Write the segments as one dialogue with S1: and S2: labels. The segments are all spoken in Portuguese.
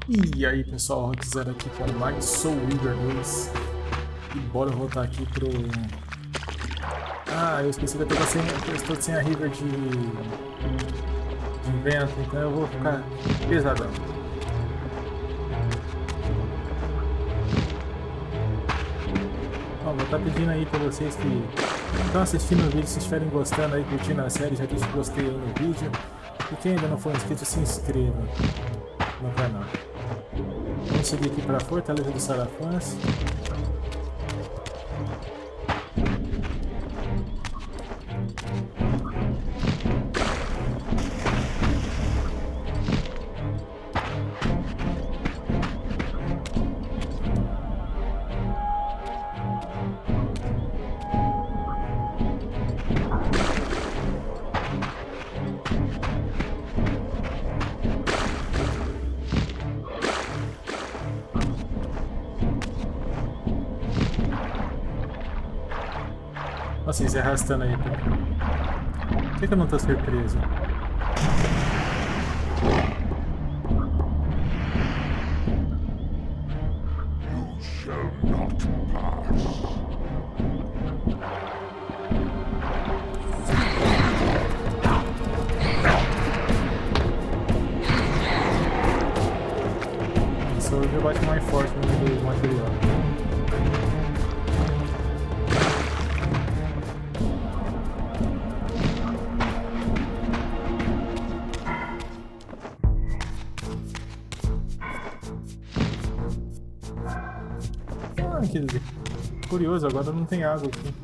S1: E aí pessoal, RockZero aqui com mais Soul Reaver 2. E bora voltar aqui pro... Ah, eu esqueci que eu estou sem a Reaver de invento, então eu vou ficar pesadão. Ó, vou estar pedindo aí pra vocês que estão assistindo o vídeo, se estiverem gostando aí, curtindo a série, já deixa o gostei aí no vídeo. E quem ainda não for inscrito, se inscreva no canal. Vamos seguir aqui para a Fortaleza dos Sarafãs. Olha vocês arrastando aí, Por que eu não tô surpreso? Isso hoje eu bato mais forte no meio do material. Que curioso, agora não tem água aqui.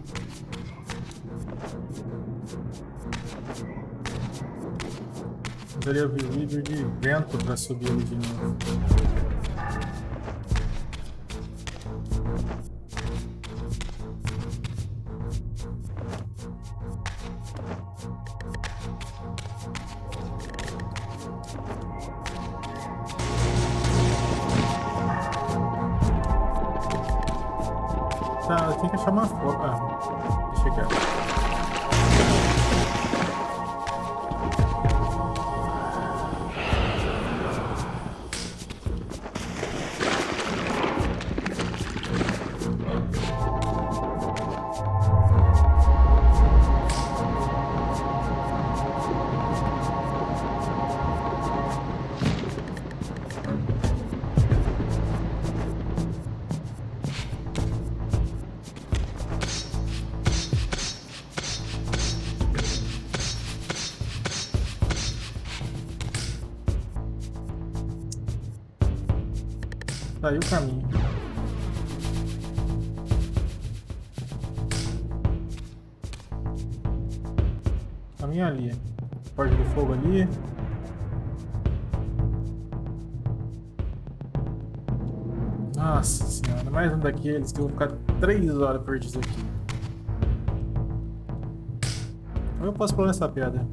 S1: Usaria o Reaver de vento para subir ali de novo. Tá, eu tenho que achar uma foto. Ah, deixa quieto. Tá aí o caminho. Caminho ali. Porta do fogo ali. Nossa senhora, mais um daqueles que eu vou ficar 3 horas perdido aqui. Ou eu posso pular essa pedra.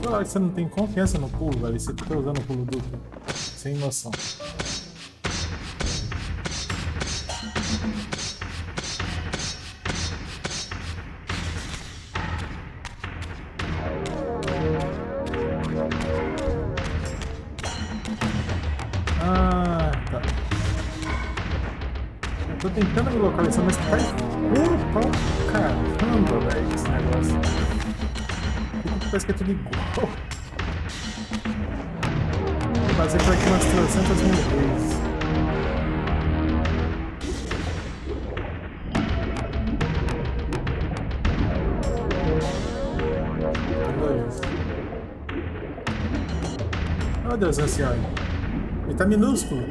S1: Claro que você não tem confiança no pulo, velho. Você fica usando o pulo duplo. Sem noção. Ah, tá. Eu tô tentando me localizar, mas tá escuro pra caramba, velho, esse negócio. Parece que é tudo igual. Vou fazer por aqui umas 300 mil vezes. Oh Deus, ancião. Ele tá minúsculo.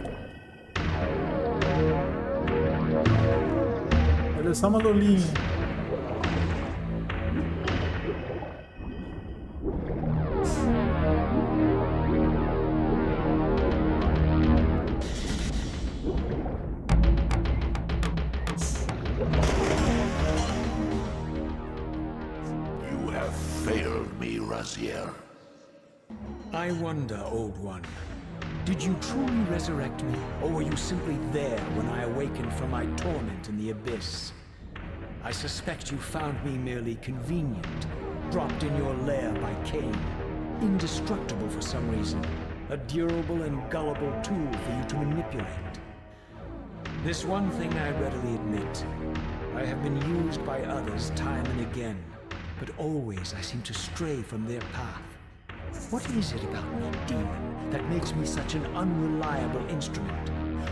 S1: Ele é só uma lulinha.
S2: Failed me, RockZero.
S3: I wonder, Old One,
S2: Did you truly resurrect me, or were you simply there when I awakened from my torment in the abyss? I suspect you found me merely convenient, dropped in your lair by Cain, indestructible for some reason, a durable and gullible tool for you to manipulate. This one thing I readily admit. I have been used by others time and again, but always I seem to stray from their path. What is it about me, demon, that makes me such an unreliable instrument?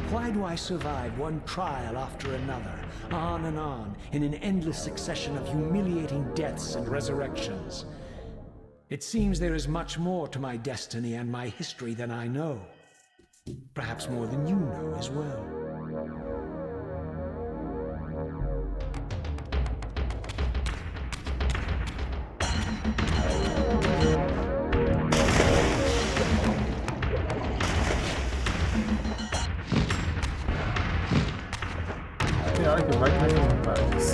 S2: Why do I survive one trial after another, on and on, in an endless succession of humiliating deaths and resurrections? It seems there is much more to my destiny and my history than I know. Perhaps more than you know as well.
S1: Tem hora que vai cair, rapaz.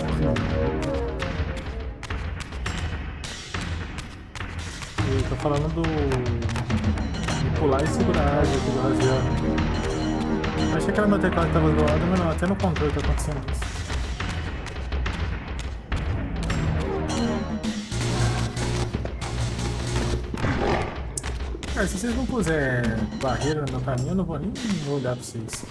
S1: Eu tô falando de pular e segurar a água aqui do RockZero. Achei que era meu teclado que tava zoado, mas não, até no controle tá acontecendo isso. Cara, se vocês não puserem barreira no meu caminho, eu não vou nem olhar pra vocês.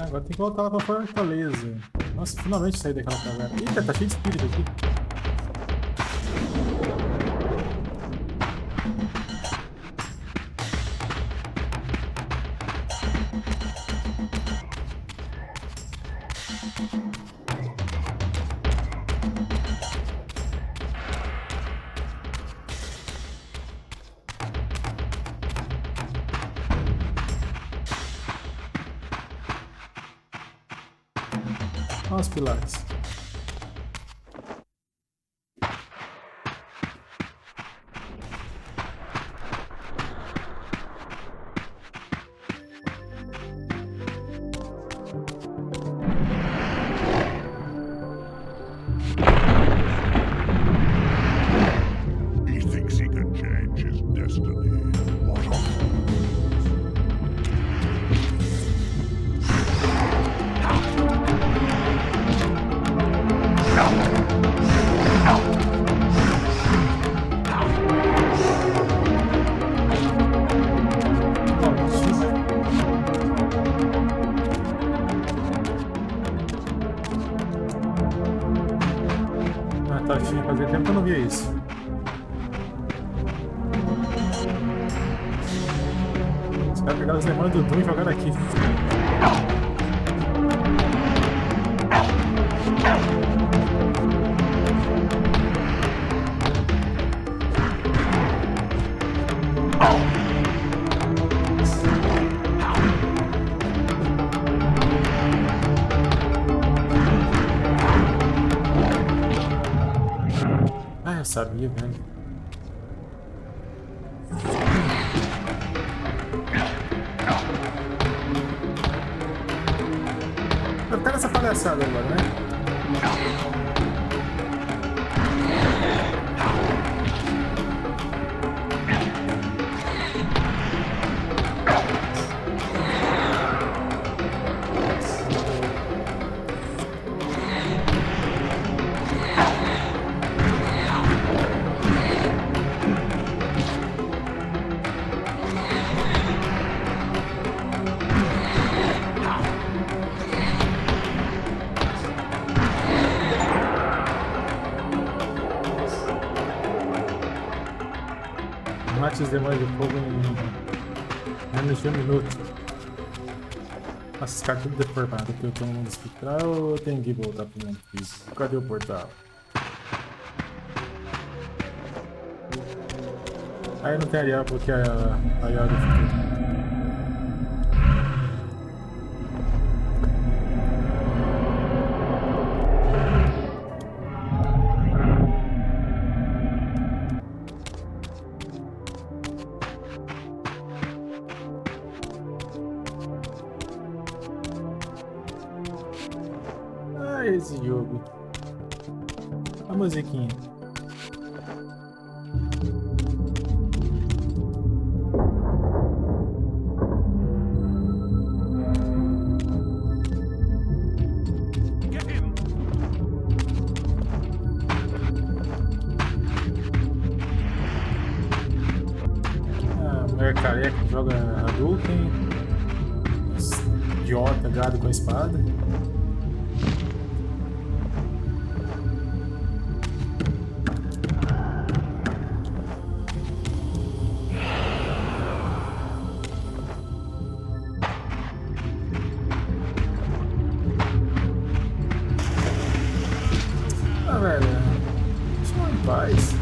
S1: Agora tem que voltar lá pra Fortaleza. Nossa, finalmente saí daquela caverna. Eita, tá cheio de espírito aqui. Olha os pilares.
S3: He thinks he can change his destiny. What of
S1: Fazia tempo que eu não via isso. Os caras pegaram os demônios do Doom e jogaram aqui. Eu sabia, velho. Vai ficar nessa palhaçada agora, né? Mate os demônios de fogo em menos de um minuto. Nossa, esse cara tudo deformado que eu tô no mundo espectral ou eu tenho que voltar pro mundo físico? Cadê o portal? Aí não tem Ariel porque a Ariel do futuro. desse jogo. A musiquinha. Mulher careca que joga Hadouken. Idiota, gado com a espada. Ah, velho. Deixa eu em paz.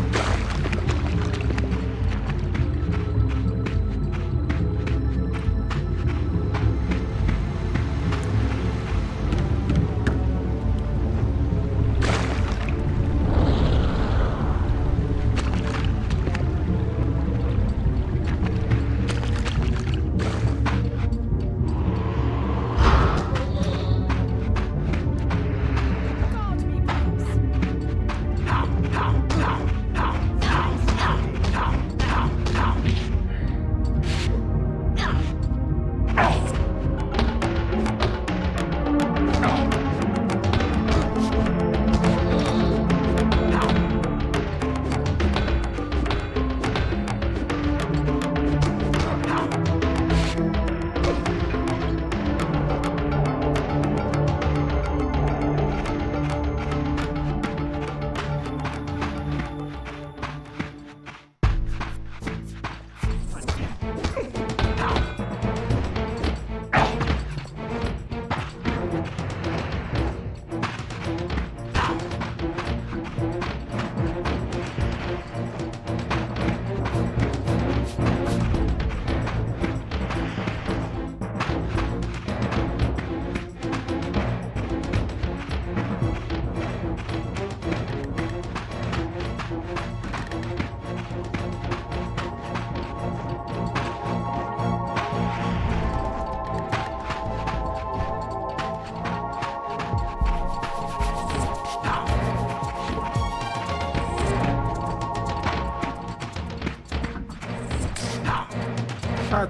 S1: Ah,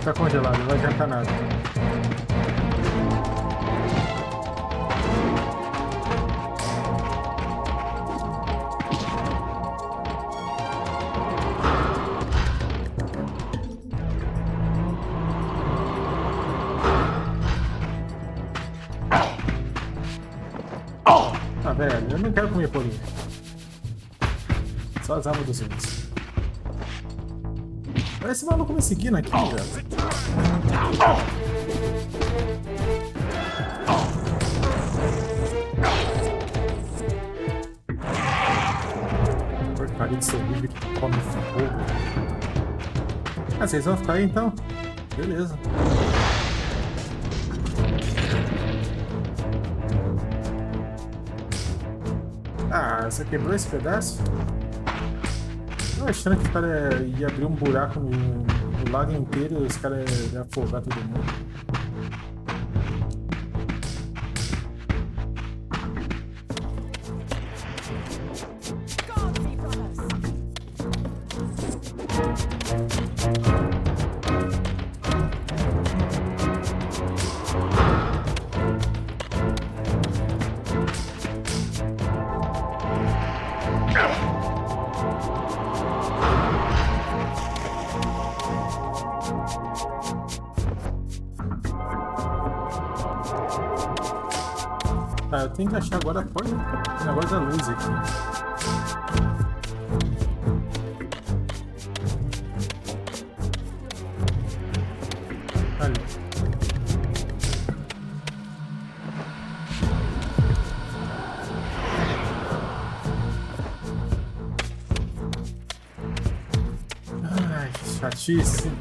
S1: tá congelado, não vai adiantar nada. Ah, velho, eu não quero comer polinho. Só as almas dos outros. Olha esse maluco me seguindo aqui, velho. Porcaria de cerveja que come fogo. Ah, vocês vão ficar aí então? Beleza. Ah, você quebrou esse pedaço? Eu achando que os caras iam abrir um buraco no lago inteiro e os caras iam afogar todo mundo. Tá, eu tenho que achar agora a porta, o negócio da luz aqui. Ali. Ai, que chatice.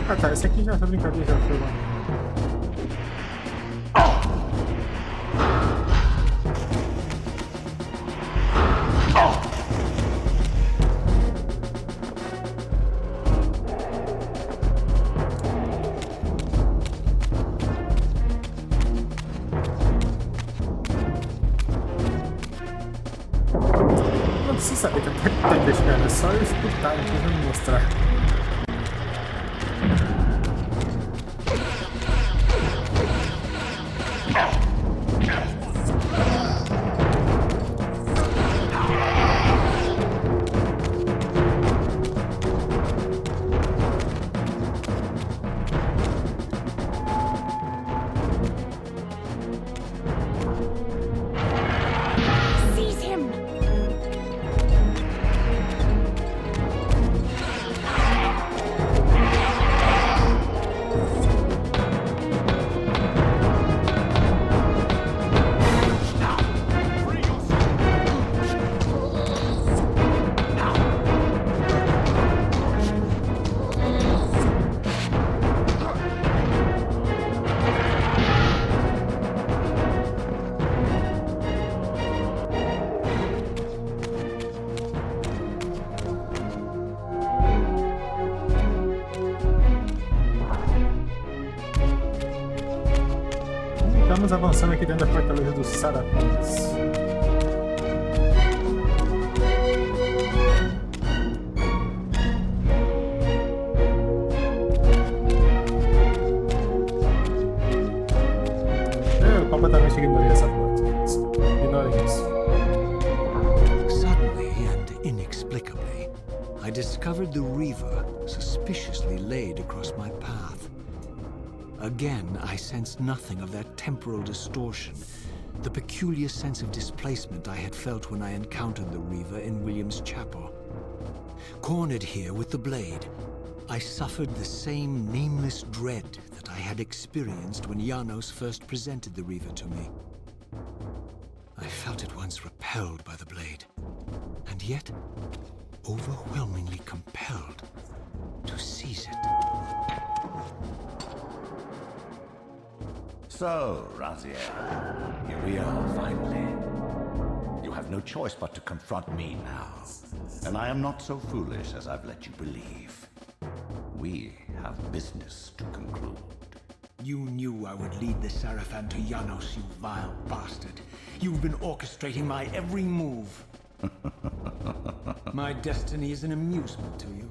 S1: Ah tá, esse aqui já essa brincadeira já foi lá. Não precisa saber que eu tô investigando, é só eu escutar, não precisa me mostrar.
S4: Seize him!
S1: Estamos avançando aqui dentro da fortaleza dos Saracens. Eu completamente ignorei essa parte. Ignorem isso.
S2: Suddenly and inexplicably, I discovered the Reaver suspiciously laid across my path. Again, I sensed nothing of that temporal distortion, the peculiar sense of displacement I had felt when I encountered the Reaver in William's chapel. Cornered here with the blade, I suffered the same nameless dread that I had experienced when Janos first presented the Reaver to me. I felt at once repelled by the blade, and yet overwhelmingly compelled to seize it.
S5: So, RockZero, here we are finally. You have no choice but to confront me now. And I am not so foolish as I've let you believe. We have business to conclude.
S2: You knew I would lead the Sarafan to Janos, you vile bastard. You've been orchestrating my every move. My destiny is an amusement to you.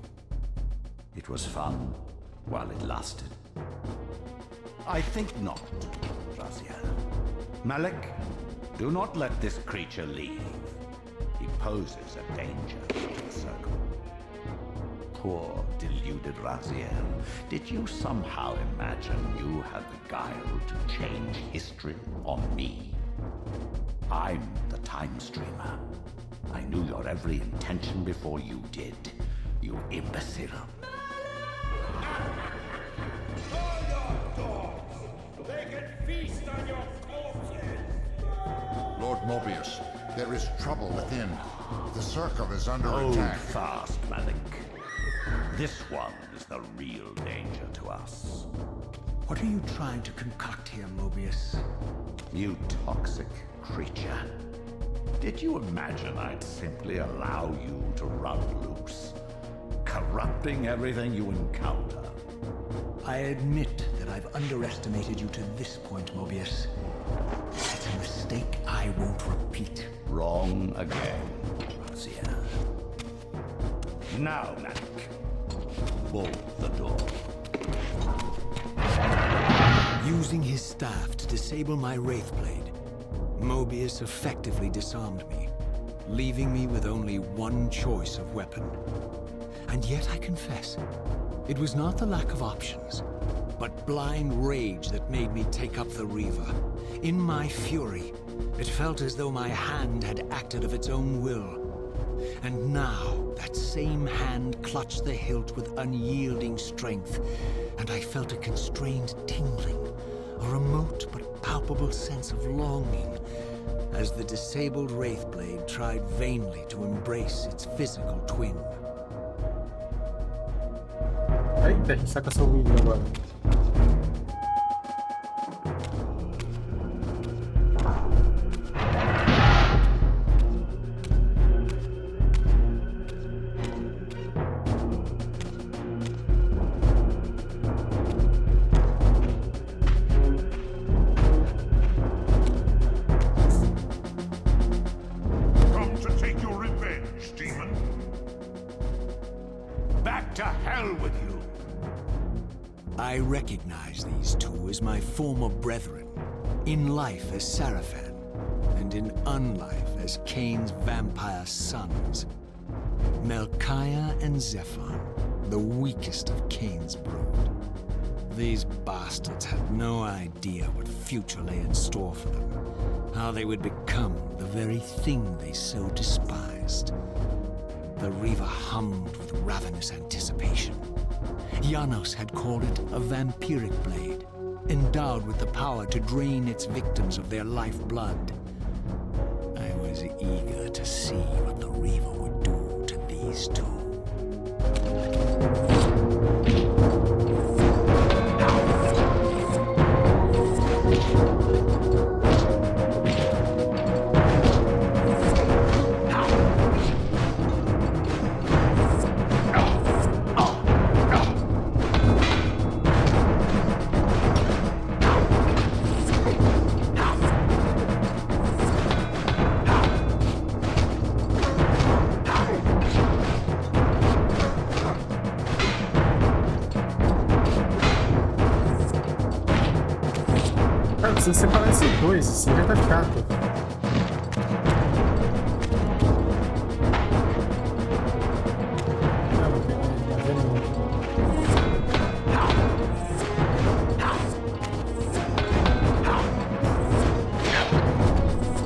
S5: It was fun while it lasted. I think not, RockZero. Malik, do not let this creature leave. He poses a danger to the circle. Poor, deluded RockZero. Did you somehow imagine you had the guile to change history on me? I'm the time streamer. I knew your every intention before you did, you imbecile.
S6: Lord Mobius, there is trouble within. The circle is under
S5: Hold
S6: attack.
S5: fast, Malik. This one is the real danger to us.
S2: What are you trying to concoct here, Mobius?
S5: You toxic creature. Did you imagine I'd simply allow you to run loose, corrupting everything you encounter?
S2: I admit that I've underestimated you to this point, Mobius. It's a mistake I won't repeat.
S5: Wrong again, RockZero. Now, Malik, bolt the door.
S2: Using his staff to disable my Wraithblade, Mobius effectively disarmed me, leaving me with only one choice of weapon. And yet I confess, it was not the lack of options, but blind rage that made me take up the Reaver. In my fury, it felt as though my hand had acted of its own will. And now, that same hand clutched the hilt with unyielding strength, and I felt a constrained tingling, a remote but palpable sense of longing, as the disabled Wraithblade tried vainly to embrace its physical twin.
S1: Aí. A gente tá com essa Reaver agora.
S3: Come to take your revenge, demon.
S5: Back to hell with you!
S2: I recognize these two as my former brethren, in life as Sarafan, and in unlife as Cain's vampire sons. Melchiah and Zephon, the weakest of Cain's brood. These bastards had no idea what future lay in store for them, how they would become the very thing they so despised. The Reaver hummed with ravenous anticipation. Janos had called it a vampiric blade, endowed with the power to drain its victims of their lifeblood. I was eager to see what the Reaver would do to these two.
S1: Cara, precisa separar esses dois, isso já tá chato.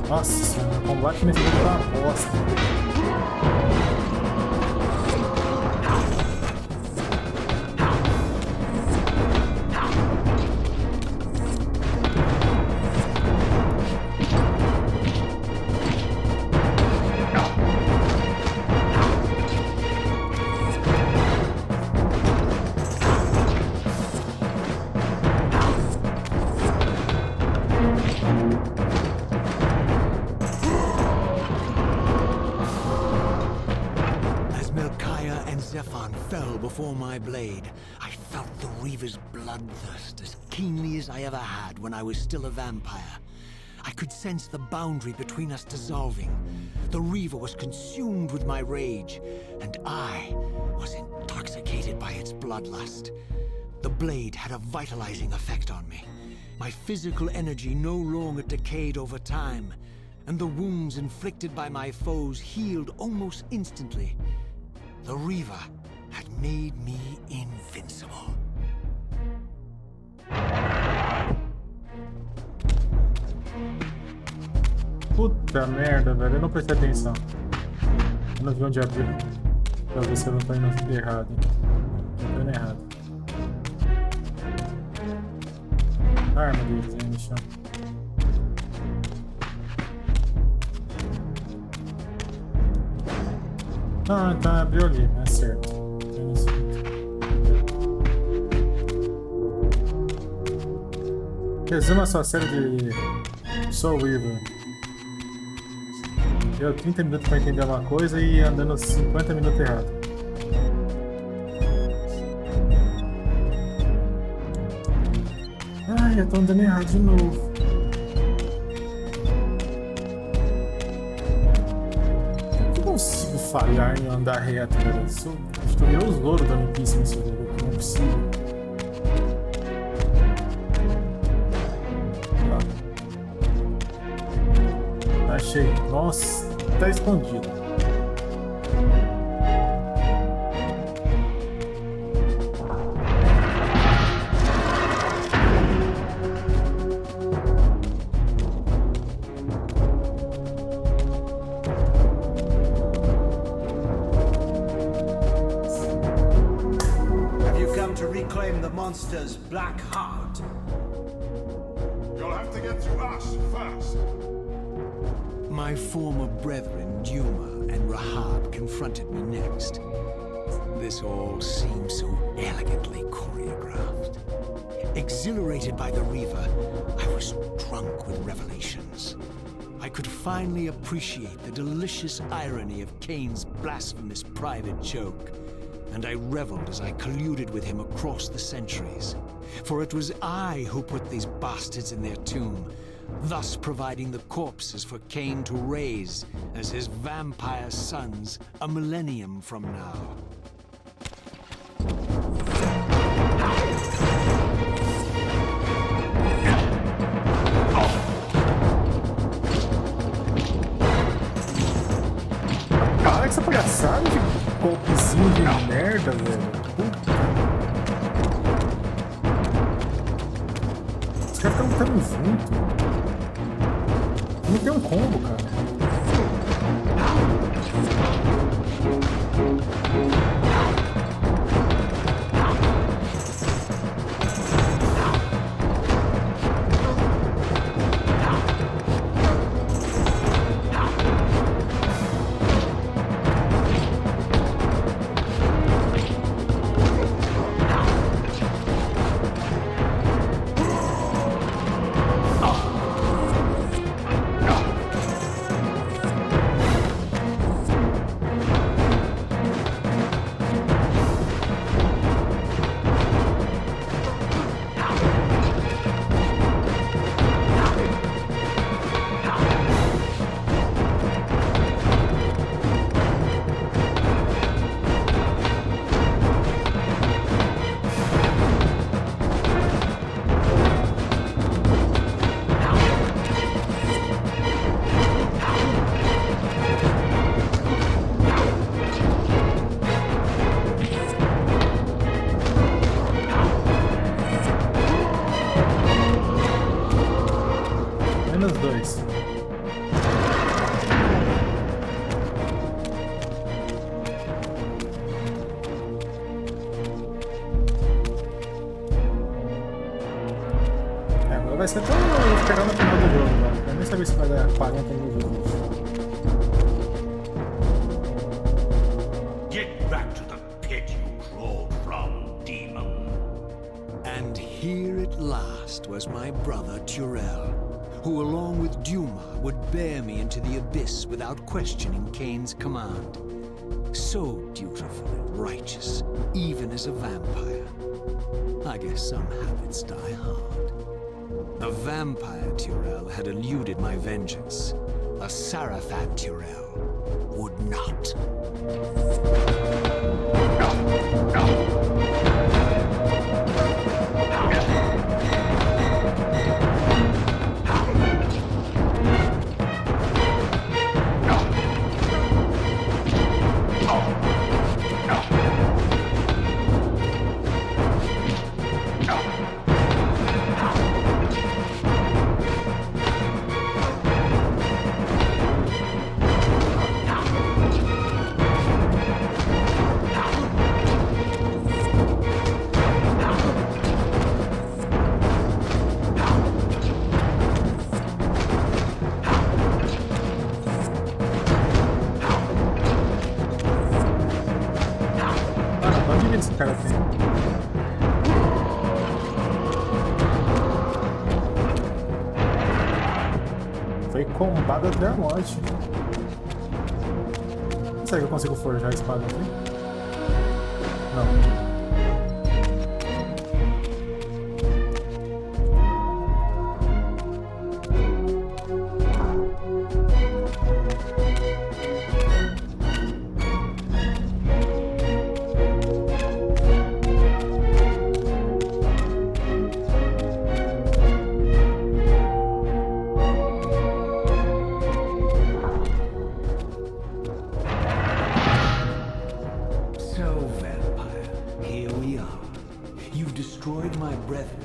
S1: Nossa senhora, o combate nesse jogo tá uma bosta.
S2: Zephon fell before my blade. I felt the Reaver's bloodthirst as keenly as I ever had when I was still a vampire. I could sense the boundary between us dissolving. The Reaver was consumed with my rage, and I was intoxicated by its bloodlust. The blade had a vitalizing effect on me. My physical energy no longer decayed over time, and the wounds inflicted by my foes healed almost instantly. The Reaver had made me invincible.
S1: Puta merda, velho. Eu não prestei atenção. Eu não vi onde abrir. Pra ver se eu não tô indo errado. Tô indo errado. A arma deles aí no chão. Ah, então abriu ali. É certo. Resuma a sua série de Soul Reaver. Deu 30 minutos pra entender uma coisa e andando 50 minutos errado. Ai, já tô andando errado de novo. Eu não consigo falhar em andar reto, velho. Estou os louros da One Piece nesse jogo, não é possível. Achei. Nossa, tá escondido.
S2: Have you come to reclaim the monster's black heart?
S3: You'll have to get through us first.
S2: My former brethren, Duma and Rahab, confronted me next. This all seems so elegantly choreographed. Exhilarated by the Reaver, I was drunk with revelations. I could finally appreciate the delicious irony of Cain's blasphemous private joke, and I reveled as I colluded with him across the centuries. For it was I who put these bastards in their tomb, thus providing the corpses for Cain to raise as his vampire sons a millennium from now.
S1: Para com essa palhaçada de golpezinho de merda, velho. Puta. Os caras estão lutando junto. Não tem um combo, cara. Menos 2. Agora vai ser até eu pegar no final do jogo, né? Eu nem sabia se vai dar 40 mil views.
S5: Get back to the pit you crawled from, demon.
S2: And here at last was my brother Turel, who along with Duma would bear me into the abyss without questioning Cain's command. So dutiful and righteous, even as a vampire. I guess some habits die hard. The vampire Turel had eluded my vengeance. The Sarafat Turel would not.
S1: Esse cara tem. Foi combado até a morte. Será que eu consigo forjar a espada aqui? Não.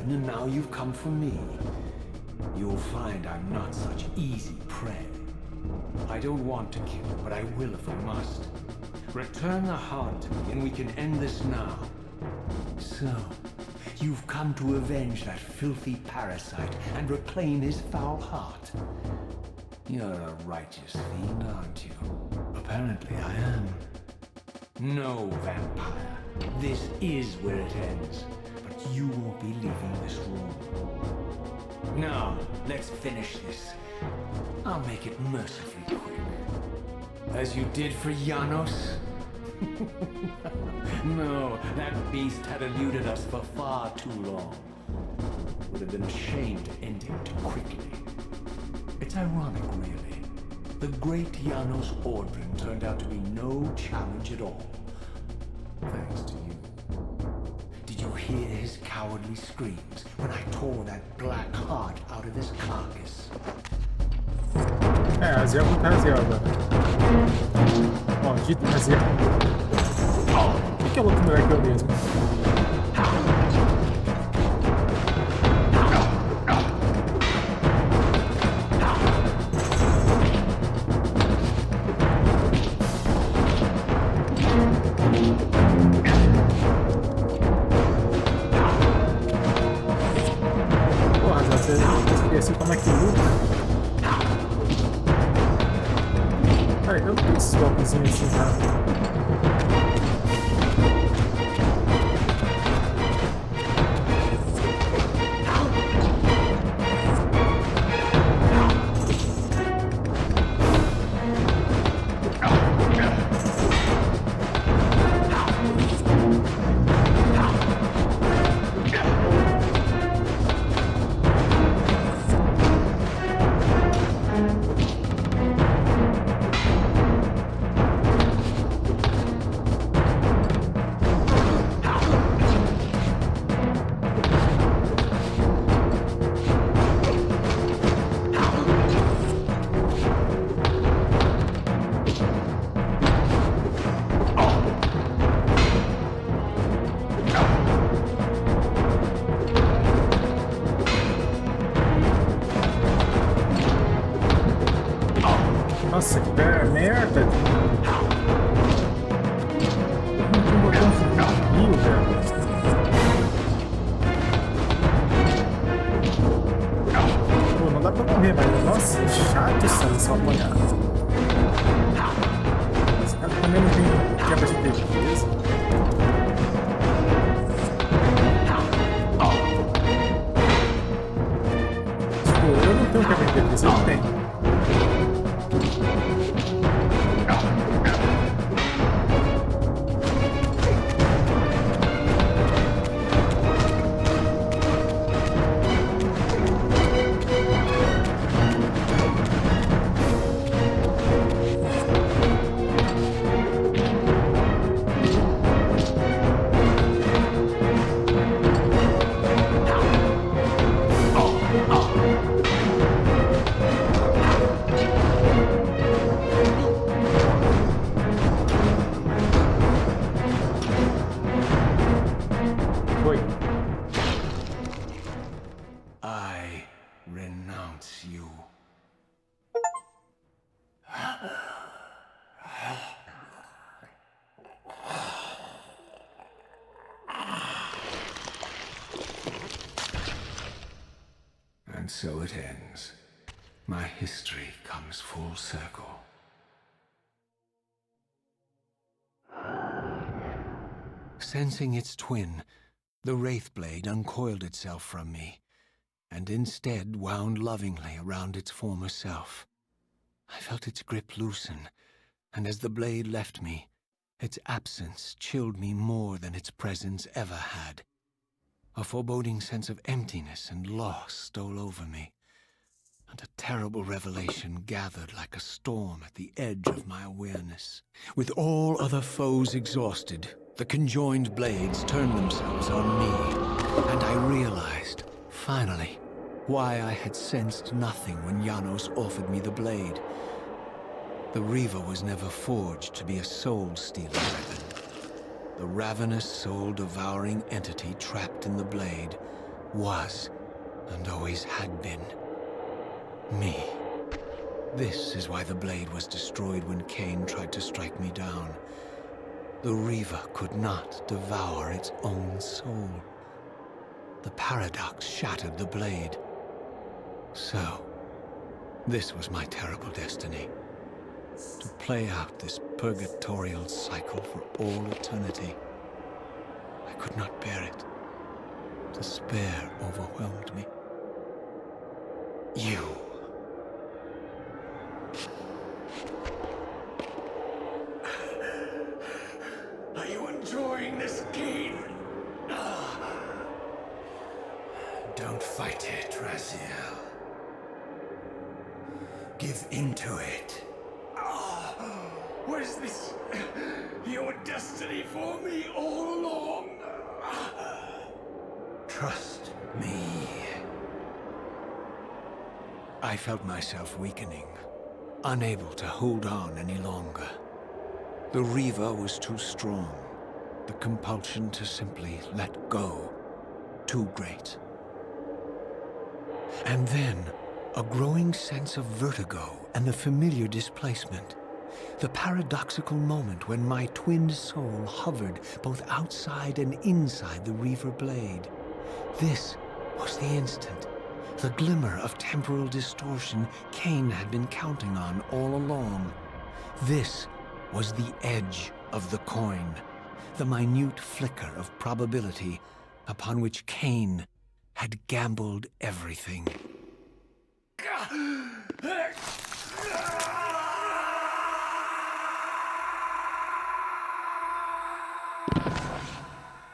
S2: And now you've come for me. You'll find I'm not such easy prey. I don't want to kill, but I will if I must. Return the heart to me and we can end this now. So, you've come to avenge that filthy parasite and reclaim his foul heart. You're a righteous fiend, aren't you? Apparently I am. No, vampire. This is where it ends. But you won't be leaving this room. Now, let's finish this. I'll make it mercifully quick. As you did for Janos? No, that beast had eluded us for far too long. Would have been a shame to end him too quickly. It's ironic, really. The great Janos Ordrin turned out to be no challenge at all. Thanks to you. Did you hear his cowardly screams when I tore that black heart out of his carcass?
S1: É, Azel com Azel agora. Maldito Azel. Por que é outro melhor que eu mesmo? Porra, Azel, você esqueceu como é que luta? Peraí, eu não tenho esses golpezinhos assim, cara. Nossa, que merda! Não tem botão frio, velho. Pô, não dá pra morrer, mas nossa, é chato só apanhar. Esse cara também não tem quebra de defesa. Tipo, eu não tenho quebra de defesa, eu não tenho.
S2: I renounce you. And so it ends. My history comes full circle. Sensing its twin, the Wraithblade uncoiled itself from me, and instead wound lovingly around its former self. I felt its grip loosen, and as the blade left me, its absence chilled me more than its presence ever had. A foreboding sense of emptiness and loss stole over me, and a terrible revelation gathered like a storm at the edge of my awareness. With all other foes exhausted, the conjoined blades turned themselves on me, and I realized, finally, why I had sensed nothing when Janos offered me the blade. The Reaver was never forged to be a soul-stealing weapon. The ravenous, soul-devouring entity trapped in the blade was, and always had been, me. This is why the blade was destroyed when Cain tried to strike me down. The Reaver could not devour its own soul. The paradox shattered the blade. So, this was my terrible destiny. To play out this purgatorial cycle for all eternity. I could not bear it. Despair overwhelmed me. You. Are you enjoying this game? Don't fight it, RockZero. Give into it. Was this your destiny for me all along? Trust me. I felt myself weakening, unable to hold on any longer. The Reaver was too strong. The compulsion to simply let go, too great. And then, a growing sense of vertigo and the familiar displacement. The paradoxical moment when my twin soul hovered both outside and inside the Reaver blade. This was the instant, the glimmer of temporal distortion Cain had been counting on all along. This was the edge of the coin, the minute flicker of probability upon which Cain had gambled everything.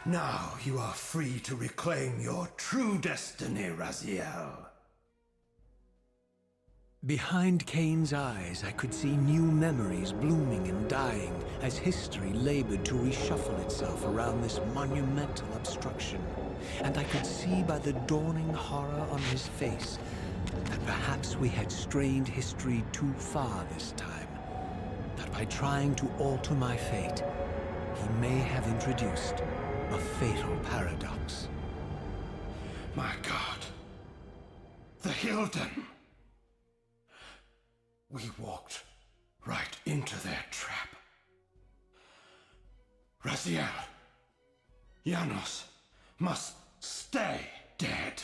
S5: Now you are free to reclaim your true destiny, RockZero.
S2: Behind Cain's eyes, I could see new memories blooming and dying as history labored to reshuffle itself around this monumental obstruction. And I could see by the dawning horror on his face that perhaps we had strained history too far this time. That by trying to alter my fate, he may have introduced a fatal paradox.
S5: My God. The Hilden. We walked right into their trap. RockZero, Janos must stay dead.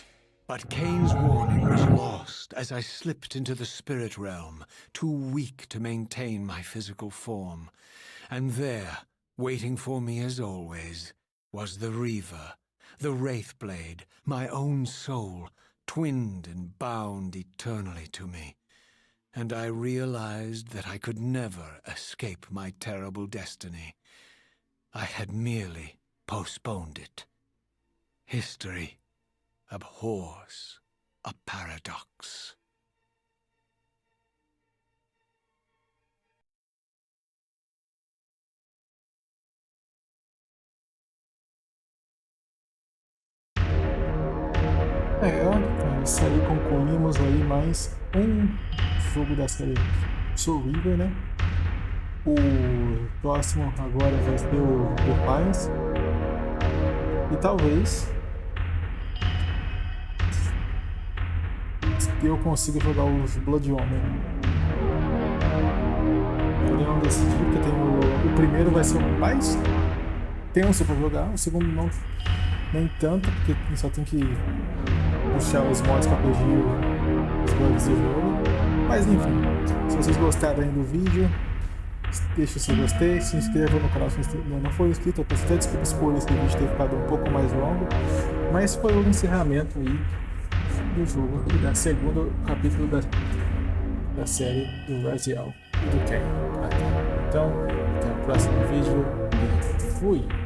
S2: But Cain's warning was lost as I slipped into the spirit realm, too weak to maintain my physical form. And there, waiting for me as always, was the Reaver, the Wraithblade, my own soul, twinned and bound eternally to me. And I realized that I could never escape my terrible destiny. I had merely postponed it. History abhors a paradox.
S1: Isso aí, concluímos aí mais um jogo da série Reaver, né? O próximo agora vai ser o Paz. E talvez eu consiga jogar os Blood Omen. Eu não decidi, porque tem o primeiro vai ser o mais tenso para jogar, o segundo não, nem tanto, porque só tem que puxar os mods para corrigir os bugs do jogo. Mas enfim, se vocês gostaram aí do vídeo, deixa o seu gostei, se inscreva no canal se não for inscrito. Eu peço até desculpas por esse vídeo ter ficado um pouco mais longo, mas foi o encerramento aí do jogo e da segundo capítulo da série do RockZero e do Cain. Então, até o próximo vídeo e fui!